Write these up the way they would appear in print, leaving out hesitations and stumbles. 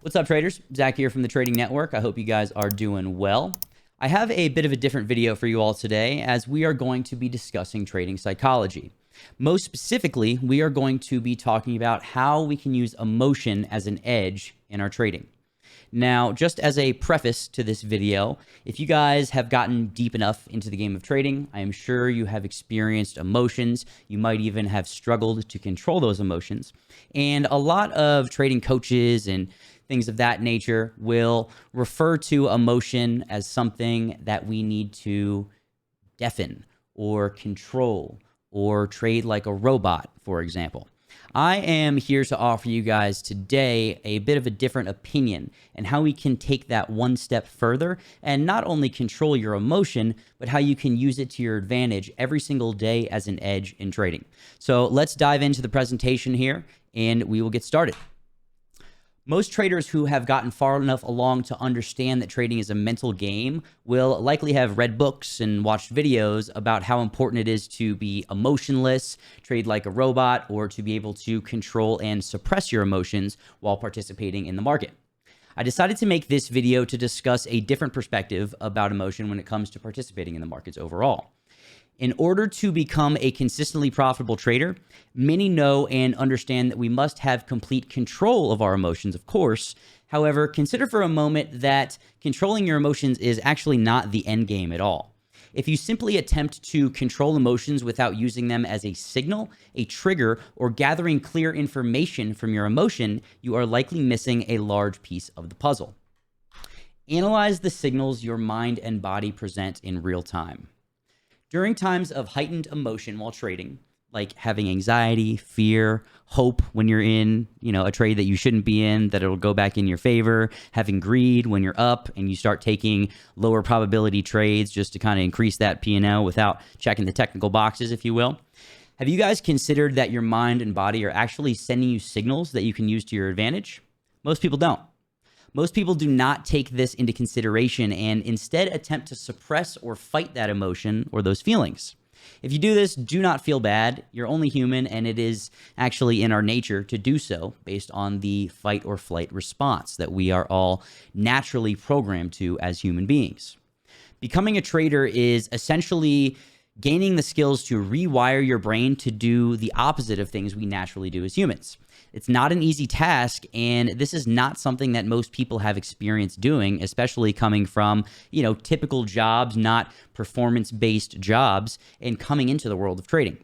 What's up, traders? Zach here from the Trading Network. I hope you guys are doing well. I have a bit of a different video for you all today, as we are going to be discussing trading psychology. Most specifically, we are going to be talking about how we can use emotion as an edge in our trading. Now, just as a preface to this video, if you guys have gotten deep enough into the game of trading, I am sure you have experienced emotions. You might even have struggled to control those emotions. And a lot of trading coaches and things of that nature will refer to emotion as something that we need to deafen or control or trade like a robot, for example. I am here to offer you guys today a bit of a different opinion and how we can take that one step further and not only control your emotion, but how you can use it to your advantage every single day as an edge in trading. So let's dive into the presentation here and we will get started. Most traders who have gotten far enough along to understand that trading is a mental game will likely have read books and watched videos about how important it is to be emotionless, trade like a robot, or to be able to control and suppress your emotions while participating in the market. I decided to make this video to discuss a different perspective about emotion when it comes to participating in the markets overall. In order to become a consistently profitable trader, many know and understand that we must have complete control of our emotions, of course. However, consider for a moment that controlling your emotions is actually not the end game at all. If you simply attempt to control emotions without using them as a signal, a trigger, or gathering clear information from your emotion, you are likely missing a large piece of the puzzle. Analyze the signals your mind and body present in real time. During times of heightened emotion while trading, like having anxiety, fear, hope when you're in, a trade that you shouldn't be in, that it'll go back in your favor, having greed when you're up and you start taking lower probability trades just to kind of increase that P&L without checking the technical boxes, if you will. Have you guys considered that your mind and body are actually sending you signals that you can use to your advantage? Most people don't. Most people do not take this into consideration and instead attempt to suppress or fight that emotion or those feelings. If you do this, do not feel bad. You're only human, and it is actually in our nature to do so based on the fight or flight response that we are all naturally programmed to as human beings. Becoming a trader is essentially gaining the skills to rewire your brain to do the opposite of things we naturally do as humans. It's not an easy task, and this is not something that most people have experience doing, especially coming from, typical jobs, not performance-based jobs, and coming into the world of trading.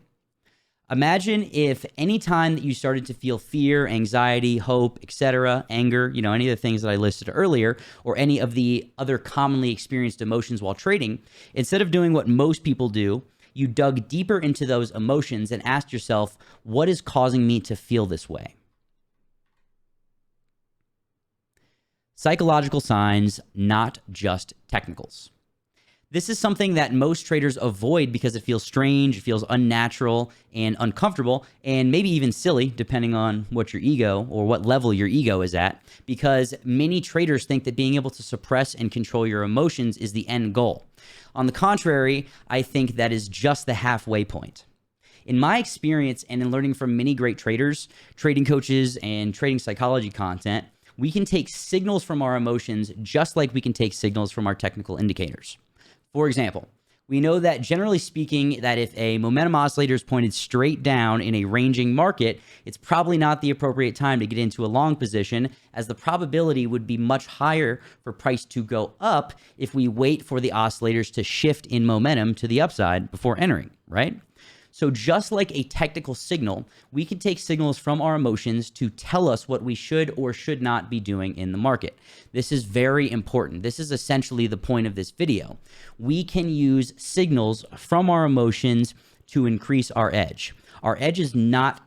Imagine if any time that you started to feel fear, anxiety, hope, etc., anger, any of the things that I listed earlier, or any of the other commonly experienced emotions while trading, instead of doing what most people do, you dug deeper into those emotions and asked yourself, what is causing me to feel this way? Psychological signs, not just technicals. This is something that most traders avoid because it feels strange, it feels unnatural and uncomfortable, and maybe even silly, depending on what your ego or what level your ego is at, because many traders think that being able to suppress and control your emotions is the end goal. On the contrary, I think that is just the halfway point. In my experience and in learning from many great traders, trading coaches, and trading psychology content, we can take signals from our emotions just like we can take signals from our technical indicators. For example, we know that generally speaking, that if a momentum oscillator is pointed straight down in a ranging market, it's probably not the appropriate time to get into a long position, as the probability would be much higher for price to go up if we wait for the oscillators to shift in momentum to the upside before entering, right? So just like a technical signal, we can take signals from our emotions to tell us what we should or should not be doing in the market. This is very important. This is essentially the point of this video. We can use signals from our emotions to increase our edge. Our edge is not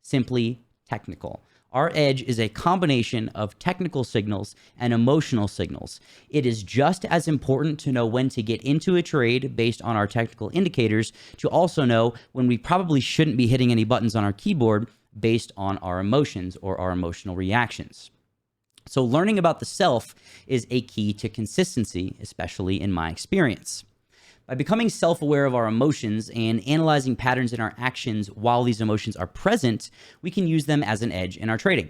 simply technical. Our edge is a combination of technical signals and emotional signals. It is just as important to know when to get into a trade based on our technical indicators to also know when we probably shouldn't be hitting any buttons on our keyboard based on our emotions or our emotional reactions. So learning about the self is a key to consistency, especially in my experience. By becoming self-aware of our emotions and analyzing patterns in our actions while these emotions are present, we can use them as an edge in our trading.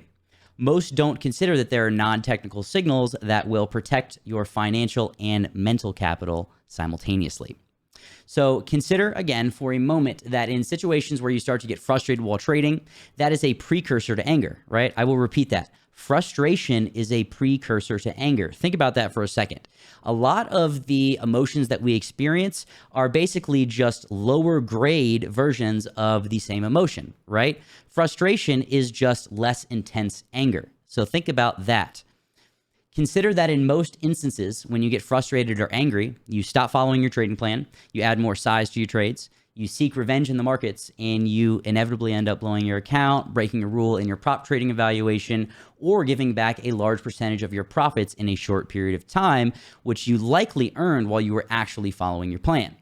Most don't consider that there are non-technical signals that will protect your financial and mental capital simultaneously. So consider again for a moment that in situations where you start to get frustrated while trading, that is a precursor to anger, right? I will repeat that. Frustration is a precursor to anger. Think about that for a second. A lot of the emotions that we experience are basically just lower grade versions of the same emotion, right? Frustration is just less intense anger. So think about that. Consider that in most instances, when you get frustrated or angry, you stop following your trading plan, you add more size to your trades, you seek revenge in the markets, and you inevitably end up blowing your account, breaking a rule in your prop trading evaluation, or giving back a large percentage of your profits in a short period of time, which you likely earned while you were actually following your plan.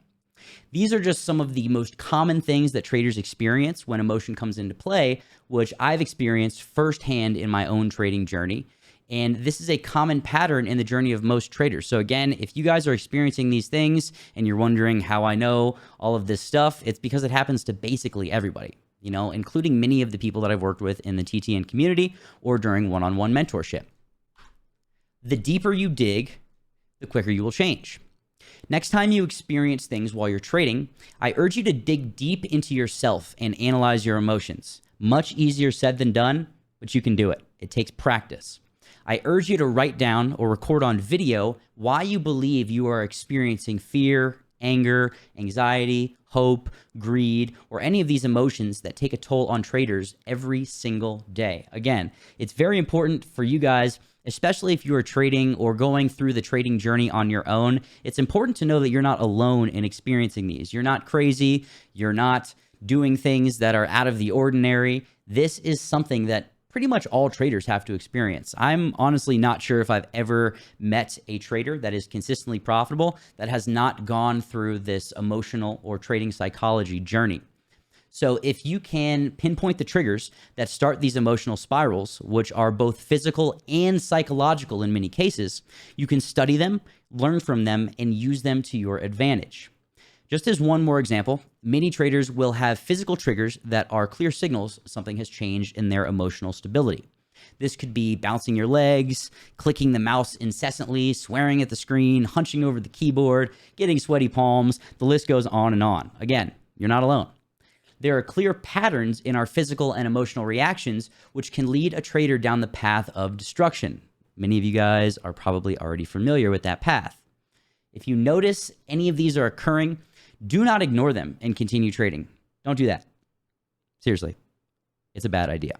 These are just some of the most common things that traders experience when emotion comes into play, which I've experienced firsthand in my own trading journey. And this is a common pattern in the journey of most traders. So again, if you guys are experiencing these things and you're wondering how I know all of this stuff, it's because it happens to basically everybody, you know, including many of the people that I've worked with in the TTN community or during one-on-one mentorship. The deeper you dig, the quicker you will change. Next time you experience things while you're trading, I urge you to dig deep into yourself and analyze your emotions. Much easier said than done, but you can do it. It takes practice. I urge you to write down or record on video why you believe you are experiencing fear, anger, anxiety, hope, greed, or any of these emotions that take a toll on traders every single day. Again, it's very important for you guys, especially if you are trading or going through the trading journey on your own. It's important to know that you're not alone in experiencing these. You're not crazy. You're not doing things that are out of the ordinary. This is something that pretty much all traders have to experience. I'm honestly not sure if I've ever met a trader that is consistently profitable that has not gone through this emotional or trading psychology journey. So if you can pinpoint the triggers that start these emotional spirals, which are both physical and psychological in many cases, you can study them, learn from them, and use them to your advantage. Just as one more example, many traders will have physical triggers that are clear signals something has changed in their emotional stability. This could be bouncing your legs, clicking the mouse incessantly, swearing at the screen, hunching over the keyboard, getting sweaty palms. The list goes on and on. Again, you're not alone. There are clear patterns in our physical and emotional reactions which can lead a trader down the path of destruction. Many of you guys are probably already familiar with that path. If you notice any of these are occurring, do not ignore them and continue trading. Don't do that. Seriously, it's a bad idea.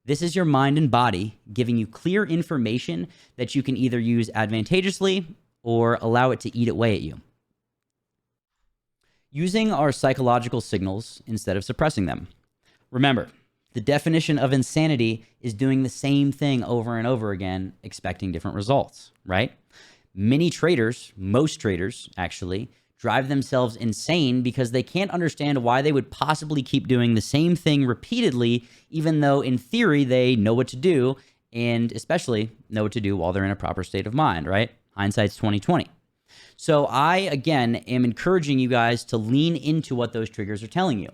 This is your mind and body giving you clear information that you can either use advantageously or allow it to eat away at you. Using our psychological signals instead of suppressing them. Remember, the definition of insanity is doing the same thing over and over again, expecting different results, right? Many traders, most traders actually, drive themselves insane because they can't understand why they would possibly keep doing the same thing repeatedly, even though in theory they know what to do, and especially know what to do while they're in a proper state of mind, right? Hindsight's 20/20. So I, again, am encouraging you guys to lean into what those triggers are telling you.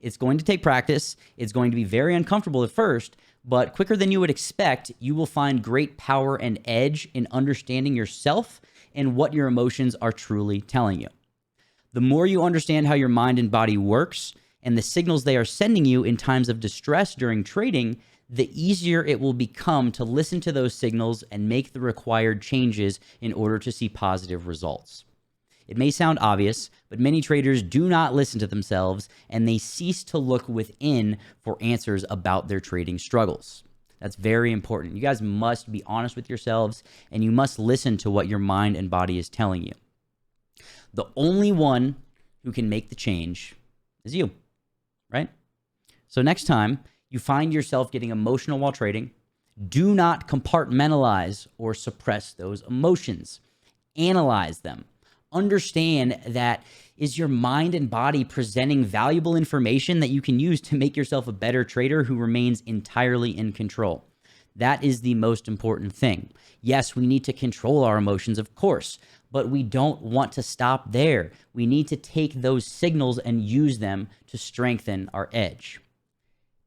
It's going to take practice. It's going to be very uncomfortable at first, but quicker than you would expect, you will find great power and edge in understanding yourself and what your emotions are truly telling you. The more you understand how your mind and body works and the signals they are sending you in times of distress during trading, the easier it will become to listen to those signals and make the required changes in order to see positive results. It may sound obvious, but many traders do not listen to themselves and they cease to look within for answers about their trading struggles. That's very important. You guys must be honest with yourselves and you must listen to what your mind and body is telling you. The only one who can make the change is you, right? So next time you find yourself getting emotional while trading, do not compartmentalize or suppress those emotions. Analyze them. Understand that is your mind and body presenting valuable information that you can use to make yourself a better trader who remains entirely in control. That is the most important thing. Yes, we need to control our emotions, of course, but we don't want to stop there. We need to take those signals and use them to strengthen our edge.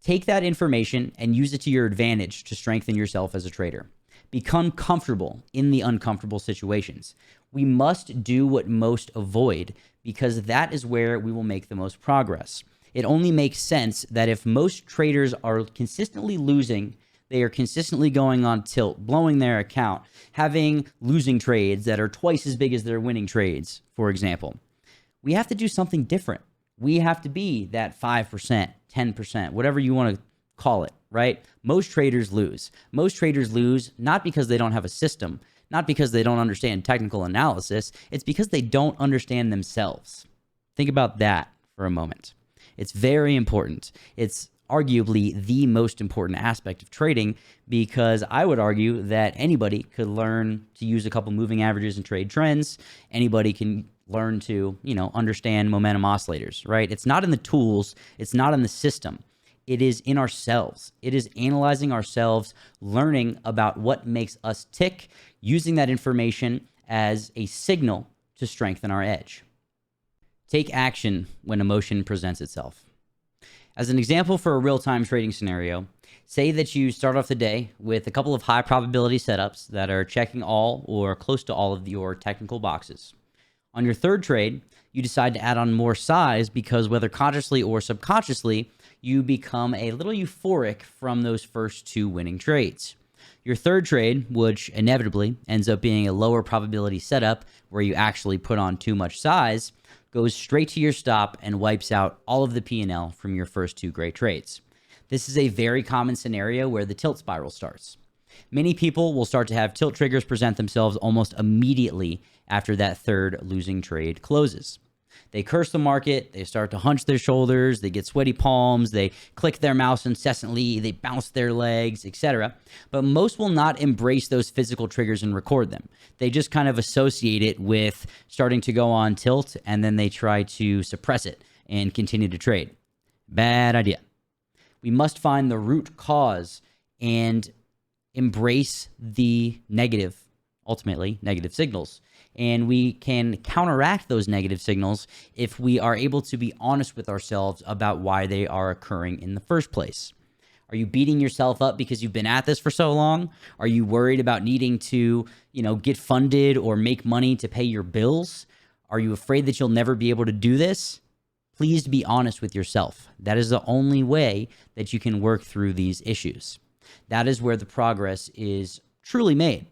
Take that information and use it to your advantage to strengthen yourself as a trader. Become comfortable in the uncomfortable situations. We must do what most avoid, because that is where we will make the most progress. It only makes sense that if most traders are consistently losing, they are consistently going on tilt, blowing their account, having losing trades that are twice as big as their winning trades, for example. We have to do something different. We have to be that 5%, 10%, whatever you want to call it, right? Most traders lose. Most traders lose not because they don't have a system, not because they don't understand technical analysis. It's because they don't understand themselves. Think about that for a moment. It's very important. It's arguably the most important aspect of trading, because I would argue that anybody could learn to use a couple moving averages and trade trends. Anybody can learn to, understand momentum oscillators, right? It's not in the tools. It's not in the system. It is in ourselves. It is analyzing ourselves, learning about what makes us tick, using that information as a signal to strengthen our edge. Take action when emotion presents itself. As an example for a real-time trading scenario, say that you start off the day with a couple of high probability setups that are checking all or close to all of your technical boxes. On your third trade, you decide to add on more size because, whether consciously or subconsciously, you become a little euphoric from those first two winning trades. Your third trade, which inevitably ends up being a lower probability setup where you actually put on too much size, goes straight to your stop and wipes out all of the P&L from your first two great trades. This is a very common scenario where the tilt spiral starts. Many people will start to have tilt triggers present themselves almost immediately after that third losing trade closes. They curse the market, they start to hunch their shoulders, they get sweaty palms, they click their mouse incessantly, they bounce their legs, etc. But most will not embrace those physical triggers and record them. They just kind of associate it with starting to go on tilt, and then they try to suppress it and continue to trade. Bad idea. We must find the root cause and embrace the negative, ultimately negative signals. And we can counteract those negative signals if we are able to be honest with ourselves about why they are occurring in the first place. Are you beating yourself up because you've been at this for so long? Are you worried about needing to, get funded or make money to pay your bills? Are you afraid that you'll never be able to do this? Please be honest with yourself. That is the only way that you can work through these issues. That is where the progress is truly made.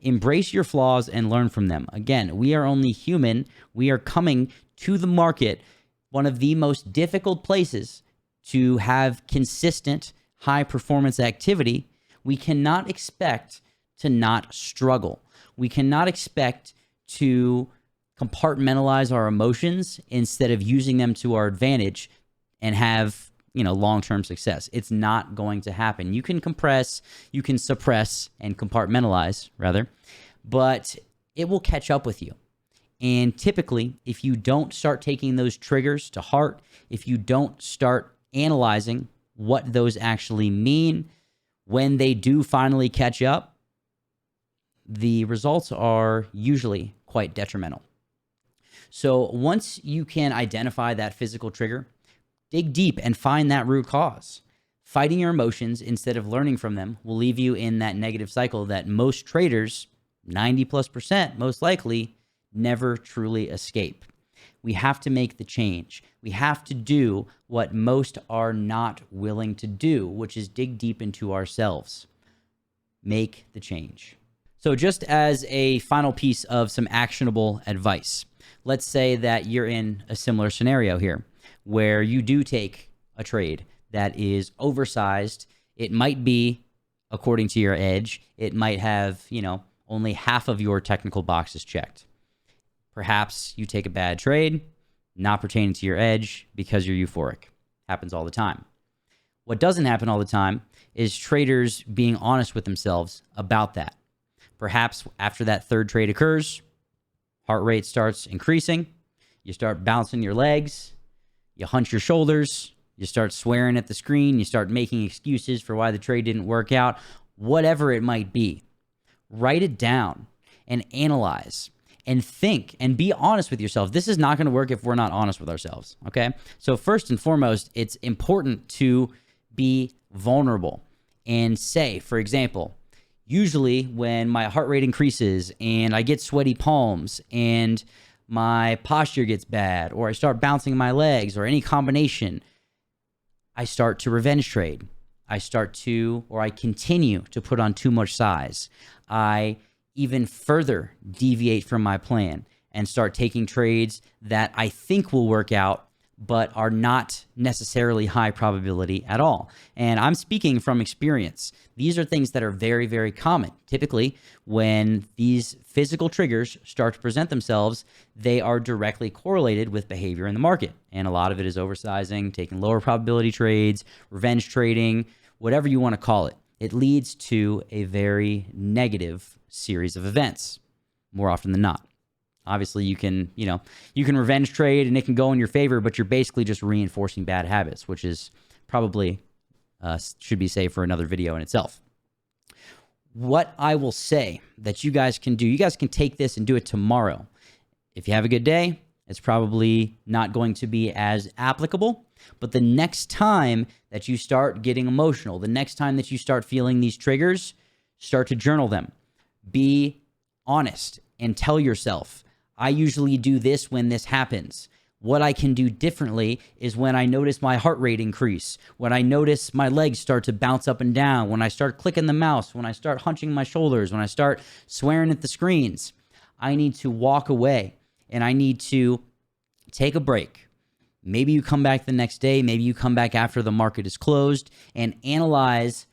Embrace your flaws and learn from them. Again, we are only human. We are coming to the market, one of the most difficult places to have consistent high performance activity. We cannot expect to not struggle. We cannot expect to compartmentalize our emotions instead of using them to our advantage and have long-term success. It's not going to happen. You can compress, you can suppress and compartmentalize rather, but it will catch up with you. And typically, if you don't start taking those triggers to heart, if you don't start analyzing what those actually mean, when they do finally catch up, the results are usually quite detrimental. So once you can identify that physical trigger, dig deep and find that root cause. Fighting your emotions instead of learning from them will leave you in that negative cycle that most traders, 90+% most likely, never truly escape. We have to make the change. We have to do what most are not willing to do, which is dig deep into ourselves. Make the change. So just as a final piece of some actionable advice, let's say that you're in a similar scenario here, where you do take a trade that is oversized. It might be, according to your edge, it might have, only half of your technical boxes checked. Perhaps you take a bad trade, not pertaining to your edge because you're euphoric. Happens all the time. What doesn't happen all the time is traders being honest with themselves about that. Perhaps after that third trade occurs, heart rate starts increasing, you start bouncing your legs, you hunch your shoulders, you start swearing at the screen, you start making excuses for why the trade didn't work out, whatever it might be. Write it down and analyze and think and be honest with yourself. This is not going to work if we're not honest with ourselves, okay? So first and foremost, it's important to Be vulnerable and say, for example, usually when my heart rate increases and I get sweaty palms and my posture gets bad, or I start bouncing my legs, or any combination, I start to revenge trade. I continue to put on too much size. I even further deviate from my plan and start taking trades that I think will work out, but are not necessarily high probability at all. And I'm speaking from experience. These are things that are very, very common. Typically, when these physical triggers start to present themselves, they are directly correlated with behavior in the market. And a lot of it is oversizing, taking lower probability trades, revenge trading, whatever you want to call it. It leads to a very negative series of events, more often than not. Obviously, you can revenge trade and it can go in your favor, but you're basically just reinforcing bad habits, which is probably should be saved for another video in itself. What I will say that you guys can do, you guys can take this and do it tomorrow. If you have a good day, it's probably not going to be as applicable, but the next time that you start getting emotional, the next time that you start feeling these triggers, start to journal them. Be honest and tell yourself, I usually do this when this happens. What I can do differently is when I notice my heart rate increase, when I notice my legs start to bounce up and down, when I start clicking the mouse, when I start hunching my shoulders, when I start swearing at the screens. I need to walk away and I need to take a break. Maybe you come back the next day, maybe you come back after the market is closed, and analyze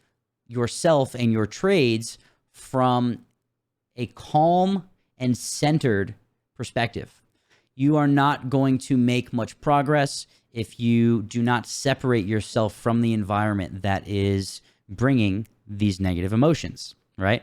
yourself and your trades from a calm and centered perspective. You are not going to make much progress if you do not separate yourself from the environment that is bringing these negative emotions, right?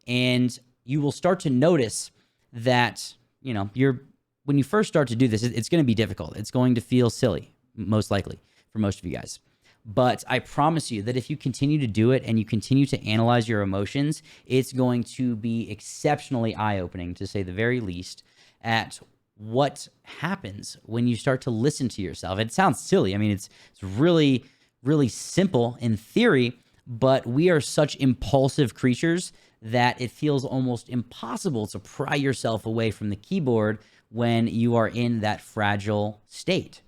And you will start to notice that, when you first start to do this, it's going to be difficult. It's going to feel silly, most likely, for most of you guys. But I promise you that if you continue to do it and you continue to analyze your emotions, it's going to be exceptionally eye-opening, to say the very least, at what happens when you start to listen to yourself. It sounds silly. I mean, it's really, really simple in theory, but we are such impulsive creatures that it feels almost impossible to pry yourself away from the keyboard when you are in that fragile state.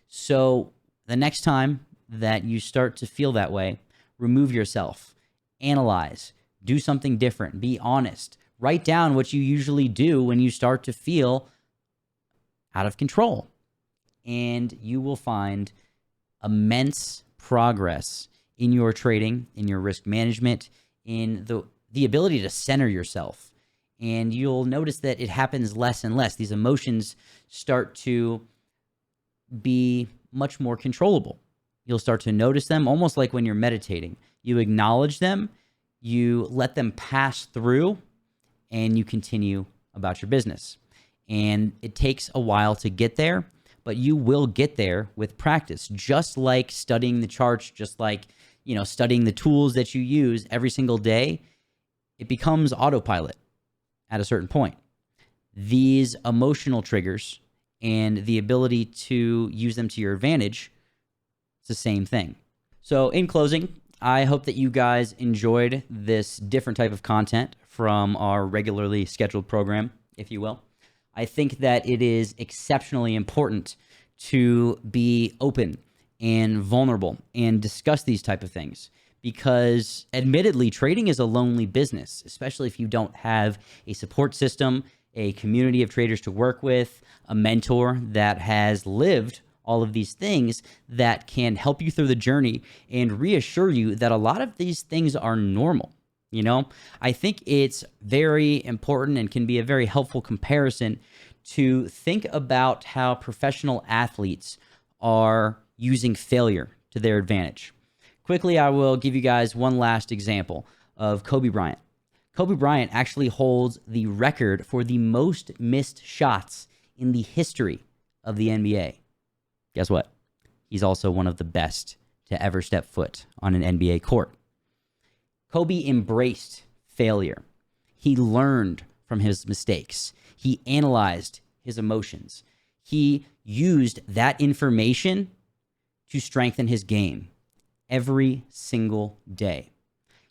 So the next time that you start to feel that way, remove yourself, analyze, do something different, be honest, write down what you usually do when you start to feel out of control, and you will find immense progress in your trading, in your risk management, in the ability to center yourself. And you'll notice that it happens less and less. These emotions start to be much more controllable. You'll start to notice them almost like when you're meditating. You acknowledge them, you let them pass through, and you continue about your business. And it takes a while to get there, but you will get there with practice. Just like studying the charts, just like, studying the tools that you use every single day, it becomes autopilot at a certain point. These emotional triggers and the ability to use them to your advantage, it's the same thing. So in closing, I hope that you guys enjoyed this different type of content from our regularly scheduled program, if you will. I think that it is exceptionally important to be open and vulnerable and discuss these type of things, because admittedly, trading is a lonely business, especially if you don't have a support system, a community of traders to work with, a mentor that has lived all of these things that can help you through the journey and reassure you that a lot of these things are normal. I think it's very important and can be a very helpful comparison to think about how professional athletes are using failure to their advantage. Quickly, I will give you guys one last example of Kobe Bryant. Kobe Bryant actually holds the record for the most missed shots in the history of the NBA. Guess what? He's also one of the best to ever step foot on an NBA court. Kobe embraced failure. He learned from his mistakes. He analyzed his emotions. He used that information to strengthen his game. every single day.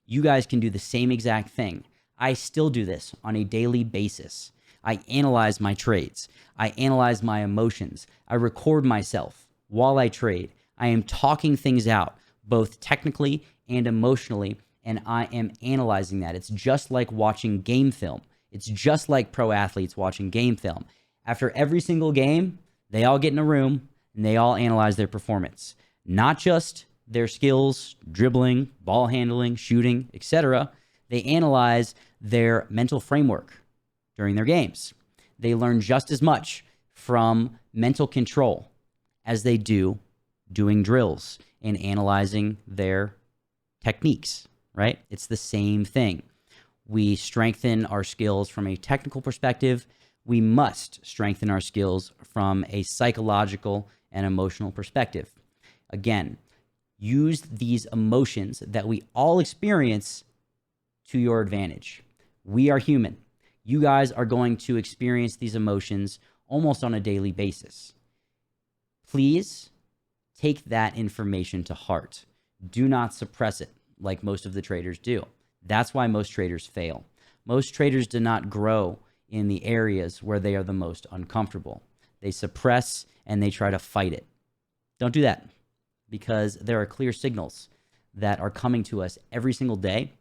You guys can do the same exact thing. I still do this on a daily basis. I analyze my trades. I analyze my emotions. I record myself while I trade. I am talking things out, both technically and emotionally, and I am analyzing that. It's just like watching game film. It's just like pro athletes watching game film. After every single game, they all get in a room and they all analyze their performance. Not just their skills, dribbling, ball handling, shooting, etc. They analyze their mental framework during their games. They learn just as much from mental control as they do doing drills and analyzing their techniques, right? It's the same thing. We strengthen our skills from a technical perspective. We must strengthen our skills from a psychological and emotional perspective. Again, use these emotions that we all experience to your advantage. We are human. You guys are going to experience these emotions almost on a daily basis. Please take that information to heart. Do not suppress it like most of the traders do. That's why most traders fail. Most traders do not grow in the areas where they are the most uncomfortable. They suppress and they try to fight it. Don't do that, because there are clear signals that are coming to us every single day.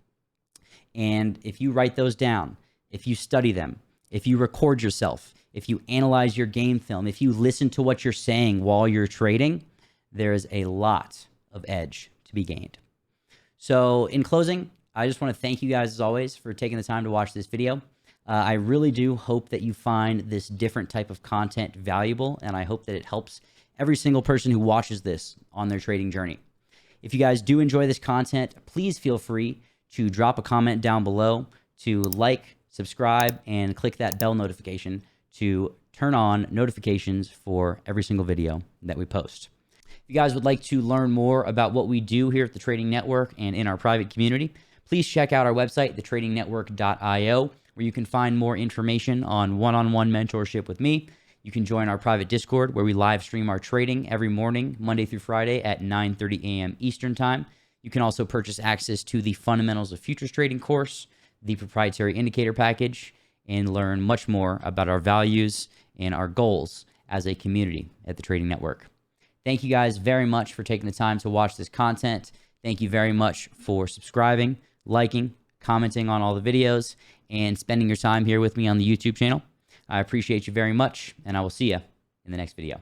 And if you write those down, if you study them, if you record yourself, if you analyze your game film, if you listen to what you're saying while you're trading, there is a lot of edge to be gained. So in closing, I just want to thank you guys as always for taking the time to watch this video. I really do hope that you find this different type of content valuable, and I hope that it helps every single person who watches this on their trading journey. If you guys do enjoy this content, please feel free to drop a comment down below, to like, subscribe, and click that bell notification to turn on notifications for every single video that we post. If you guys would like to learn more about what we do here at the Trading Network and in our private community, please check out our website, thetradingnetwork.io, where you can find more information on one-on-one mentorship with me. You can join our private Discord, where we live stream our trading every morning, Monday through Friday at 9:30 a.m. Eastern Time. You can also purchase access to the Fundamentals of Futures Trading course, the Proprietary Indicator package, and learn much more about our values and our goals as a community at the Trading Network. Thank you guys very much for taking the time to watch this content. Thank you very much for subscribing, liking, commenting on all the videos, and spending your time here with me on the YouTube channel. I appreciate you very much, and I will see you in the next video.